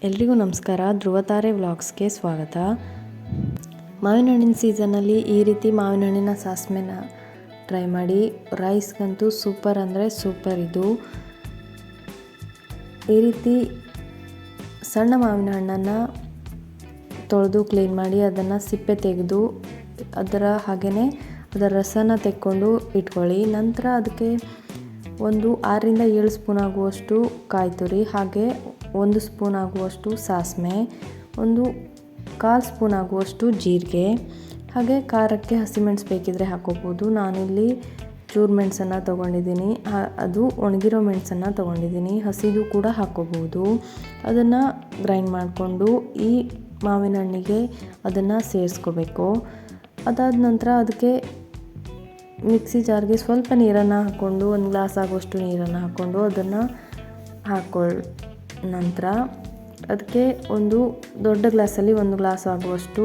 ಎಲ್ರಿಗೂ ನಮಸ್ಕಾರ. ಧ್ರುವತಾರೆ ವ್ಲಾಗ್ಸ್ಗೆ ಸ್ವಾಗತ. ಮಾವಿನ ಹಣ್ಣಿನ ಸೀಸನಲ್ಲಿ ಈ ರೀತಿ ಮಾವಿನ ಹಣ್ಣಿನ ಸಾಸ್ಮೆನ ಟ್ರೈ ಮಾಡಿ. ರೈಸ್ಗಂತೂ ಸೂಪರ್ ಅಂದರೆ ಸೂಪರ್ ಇದು. ಈ ರೀತಿ ಸಣ್ಣ ಮಾವಿನ ಹಣ್ಣನ್ನು ತೊಳೆದು ಕ್ಲೀನ್ ಮಾಡಿ ಅದನ್ನು ಸಿಪ್ಪೆ ತೆಗೆದು ಹಾಗೆಯೇ ಅದರ ರಸನ ತೆಕ್ಕೊಂಡು ಇಟ್ಕೊಳ್ಳಿ. ನಂತರ ಅದಕ್ಕೆ ಒಂದು 6ರಿಂದ 7 ಸ್ಪೂನ್ ಆಗುವಷ್ಟು ಕಾಯಿ ತುರಿ, ಹಾಗೆ 1 ಸ್ಪೂನ್ ಆಗುವಷ್ಟು ಸಾಸಿವೆ, ಒಂದು 1/4 ಸ್ಪೂನ್ ಆಗುವಷ್ಟು ಜೀರಿಗೆ, ಹಾಗೆ ಖಾರಕ್ಕೆ ಹಸಿಮೆಣಸು ಬೇಕಿದ್ರೆ ಹಾಕೋಬೋದು. ನಾನಿಲ್ಲಿ ಚೂರು ಮೆಣಸನ್ನು ತೊಗೊಂಡಿದ್ದೀನಿ, ಅದು ಒಣಗಿರೋ ಮೆಣಸನ್ನು ತೊಗೊಂಡಿದ್ದೀನಿ. ಹಸಿದು ಕೂಡ ಹಾಕೋಬೋದು. ಅದನ್ನು ಗ್ರೈಂಡ್ ಮಾಡಿಕೊಂಡು ಈ ಮಾವಿನ ಹಣ್ಣಿಗೆ ಅದನ್ನು ಸೇರಿಸ್ಕೋಬೇಕು. ಅದಾದ ನಂತರ ಅದಕ್ಕೆ ಮಿಕ್ಸಿ ಜಾರ್ಗೆ ಸ್ವಲ್ಪ ನೀರನ್ನು ಹಾಕ್ಕೊಂಡು, 1 ಗ್ಲಾಸ್ ಆಗುವಷ್ಟು ನೀರನ್ನು ಹಾಕ್ಕೊಂಡು ಅದನ್ನು ನಂತರ ಅದಕ್ಕೆ ಒಂದು ದೊಡ್ಡ ಗ್ಲಾಸಲ್ಲಿ 1 ಗ್ಲಾಸ್ ಆಗುವಷ್ಟು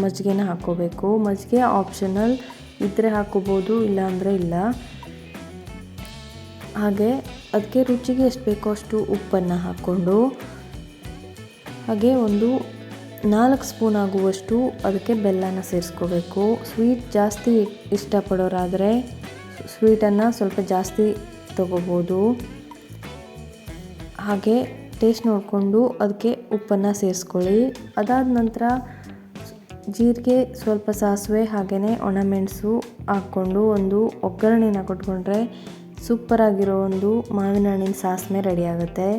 ಮಜ್ಜಿಗೆನ ಹಾಕ್ಕೋಬೇಕು. ಮಜ್ಜಿಗೆ ಆಪ್ಷನಲ್, ಇದ್ದರೆ ಹಾಕ್ಕೋಬೋದು, ಇಲ್ಲಾಂದರೆ ಇಲ್ಲ. ಹಾಗೆ ಅದಕ್ಕೆ ರುಚಿಗೆ ಎಷ್ಟು ಬೇಕೋ ಅಷ್ಟು ಉಪ್ಪನ್ನು ಹಾಕ್ಕೊಂಡು, ಹಾಗೆ ಒಂದು 4 ಸ್ಪೂನ್ ಆಗುವಷ್ಟು ಅದಕ್ಕೆ ಬೆಲ್ಲನ ಸೇರಿಸ್ಕೋಬೇಕು. ಸ್ವೀಟ್ ಜಾಸ್ತಿ ಇಷ್ಟಪಡೋರಾದರೆ ಸ್ವೀಟನ್ನು ಸ್ವಲ್ಪ ಜಾಸ್ತಿ ತೊಗೋಬೋದು. ಹಾಗೆ ಟೇಸ್ಟ್ ನೋಡಿಕೊಂಡು ಅದಕ್ಕೆ ಉಪ್ಪನ್ನು ಸೇರಿಸ್ಕೊಳ್ಳಿ. ಅದಾದ ನಂತರ ಜೀರಿಗೆ, ಸ್ವಲ್ಪ ಸಾಸಿವೆ, ಹಾಗೆಯೇ ಒಣಮೆಣಸು ಹಾಕ್ಕೊಂಡು ಒಂದು ಒಗ್ಗರಣೆನ ಕೊಟ್ಕೊಂಡ್ರೆ ಸೂಪರಾಗಿರೋ ಒಂದು ಮಾವಿನ ಹಣ್ಣಿನ ಸಾಸ್ಮೆ ರೆಡಿ ಆಗುತ್ತೆ.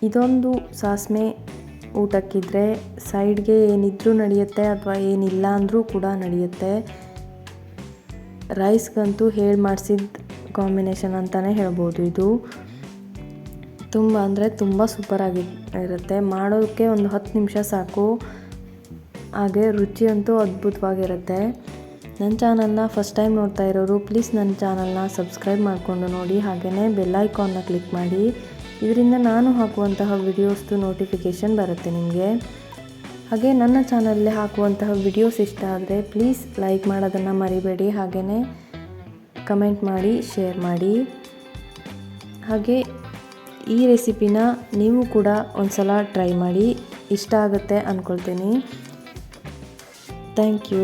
ಇದೊಂದು ಸಾಸ್ಮೆ ಊಟಕ್ಕಿದ್ರೆ ಸೈಡ್ಗೆ ಏನಿದ್ರೂ ನಡೆಯುತ್ತೆ, ಅಥವಾ ಏನಿಲ್ಲ ಅಂದರೂ ಕೂಡ ನಡೆಯುತ್ತೆ. ರೈಸ್ಗಂತೂ ಹೇಳಿ ಮಾಡಿಸಿದ ಕಾಂಬಿನೇಷನ್ ಅಂತಲೇ ಹೇಳ್ಬೋದು. ಇದು ತುಂಬ ಅಂದರೆ ತುಂಬ ಸೂಪರಾಗಿ ಇರುತ್ತೆ. ಮಾಡೋಕ್ಕೆ ಒಂದು 10 ನಿಮಿಷ ಸಾಕು. ಹಾಗೆ ರುಚಿಯಂತೂ ಅದ್ಭುತವಾಗಿರುತ್ತೆ. ನನ್ನ ಚಾನಲ್ನ ಫಸ್ಟ್ ಟೈಮ್ ನೋಡ್ತಾ ಇರೋರು ಪ್ಲೀಸ್ ನನ್ನ ಚಾನಲ್ನ ಸಬ್ಸ್ಕ್ರೈಬ್ ಮಾಡಿಕೊಂಡು ನೋಡಿ, ಹಾಗೆಯೇ ಬೆಲ್ ಐಕಾನ್ನ ಕ್ಲಿಕ್ ಮಾಡಿ. ಇದರಿಂದ ನಾನು ಹಾಕುವಂತಹ ವಿಡಿಯೋಸ್ದು ನೋಟಿಫಿಕೇಷನ್ ಬರುತ್ತೆ ನಿಮಗೆ. ಹಾಗೆ ನನ್ನ ಚಾನಲಲ್ಲಿ ಹಾಕುವಂತಹ ವಿಡಿಯೋಸ್ ಇಷ್ಟ ಆದರೆ ಪ್ಲೀಸ್ ಲೈಕ್ ಮಾಡೋದನ್ನು ಮರಿಬೇಡಿ. ಹಾಗೆಯೇ ಕಮೆಂಟ್ ಮಾಡಿ, ಶೇರ್ ಮಾಡಿ. ಹಾಗೆ ಈ ರೆಸಿಪಿನ ನೀವು ಕೂಡ ಒಂದು ಸಲ ಟ್ರೈ ಮಾಡಿ, ಇಷ್ಟ ಆಗುತ್ತೆ ಅಂದ್ಕೊಳ್ತೀನಿ. Thank you.